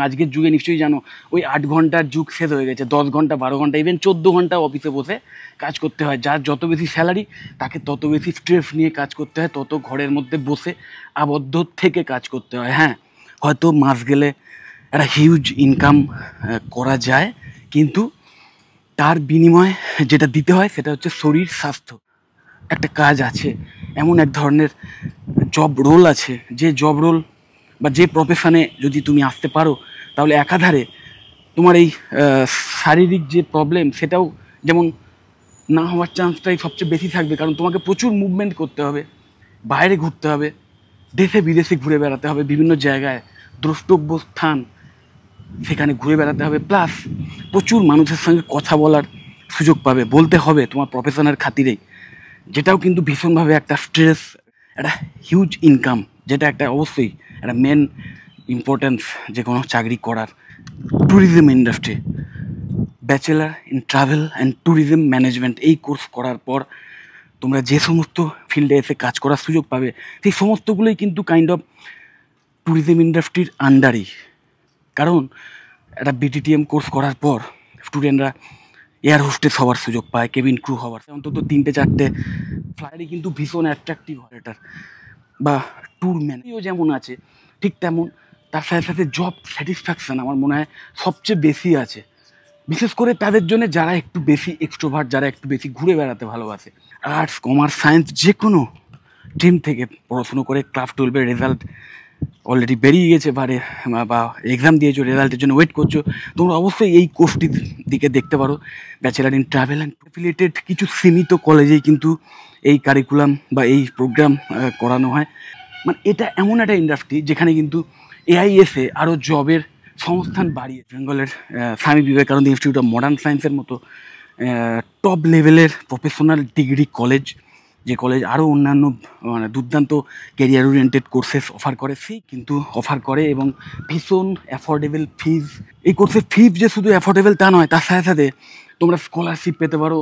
আজকের যুগে নিশ্চয়ই জানো ওই 8 ঘন্টার যুগ শেষ হয়ে গেছে। 10 ঘন্টা 12 ঘন্টা ইভেন 14 ঘন্টা অফিসে বসে কাজ করতে হয়। যার যত বেশি স্যালারি তাকে তত বেশি স্ট্রেস নিয়ে কাজ করতে হয়, তত ঘরের মধ্যে বসে আবদ্ধ থেকে কাজ করতে হয়। হ্যাঁ, হয়তো মাস গেলে একটা হিউজ ইনকাম করা যায়, কিন্তু তার বিনিময়ে যেটা দিতে হয় সেটা হচ্ছে শরীর স্বাস্থ্য। একটা কাজ আছে, এমন এক ধরনের জব রোল আছে, যে জব রোল বা যে প্রফেশনে যদি তুমি আসতে পারো তাহলে একাধারে তোমার এই শারীরিক যে প্রবলেম সেটাও যেমন না হওয়ার চান্সটাই সবচেয়ে বেশি থাকবে। কারণ তোমাকে প্রচুর মুভমেন্ট করতে হবে, বাইরে ঘুরতে হবে, দেশে বিদেশে ঘুরে বেড়াতে হবে, বিভিন্ন জায়গায় দ্রষ্টব্য স্থান সেখানে ঘুরে বেড়াতে হবে, প্লাস প্রচুর মানুষের সঙ্গে কথা বলার সুযোগ পাবে, বলতে হবে তোমার প্রফেশনের খাতিরেই, যেটাও কিন্তু ভীষণভাবে একটা স্ট্রেস, একটা হিউজ ইনকাম, যেটা একটা অবশ্যই একটা মেন ইম্পর্টেন্স যে কোনো চাকরি করার। Tourism industry, bachelor in travel and tourism management, এই কোর্স করার পর তোমরা যে সমস্ত ফিল্ডে এসে কাজ করার সুযোগ পাবে সেই সমস্তগুলোই কিন্তু কাইন্ড অফ ট্যুরিজম ইন্ডাস্ট্রির আন্ডারই। কারণ একটা বিটিটিএম কোর্স করার পর স্টুডেন্টরা এয়ার হোস্টেস হওয়ার সুযোগ পায়, কেবিন ক্রু হওয়ার, অন্তত 3-4টে ফ্লাইটই কিন্তু ভীষণ অ্যাট্রাকটিভ হয় এটার। বা ট্যুর ম্যানেজও যেমন আছে ঠিক তেমন তার সাথে সাথে জব স্যাটিসফ্যাকশান আমার মনে হয় সবচেয়ে বেশি আছে, বিশেষ করে তাদের জন্য যারা একটু বেশি এক্সট্রোভার্ট, যারা একটু বেশি ঘুরে বেড়াতে ভালোবাসে। আর্টস, কমার্স, সায়েন্স যে কোনো স্ট্রিম থেকে পড়াশুনো করে ক্লাস 12-এর রেজাল্ট অলরেডি বেরিয়ে গেছে বা এক্সাম দিয়েছো, রেজাল্টের জন্য ওয়েট করছো, তোমরা অবশ্যই এই কোর্সটির দিকে দেখতে পারো। Bachelor in travel and affiliated কিছু সীমিত কলেজেই কিন্তু এই কারিকুলাম বা এই প্রোগ্রাম করানো হয়। মানে এটা এমন একটা ইন্ডাস্ট্রি যেখানে কিন্তু এআইএসএ আরও জবের সংস্থান বাড়িয়ে, বেঙ্গলের Swami Vivekananda institute of modern সায়েন্সের মতো টপ লেভেলের প্রফেশনাল ডিগ্রি কলেজ, যে কলেজ আরও অন্যান্য মানে দুর্দান্ত ক্যারিয়ার ওরিয়েন্টেড কোর্সেস অফার করে, সেই কিন্তু অফার করে এবং ভীষণ অ্যাফোর্ডেবল ফিজ। এই কোর্সের ফিজ যে শুধু অ্যাফোর্ডেবল তা নয়, তার সাথে সাথে তোমরা স্কলারশিপ পেতে পারো।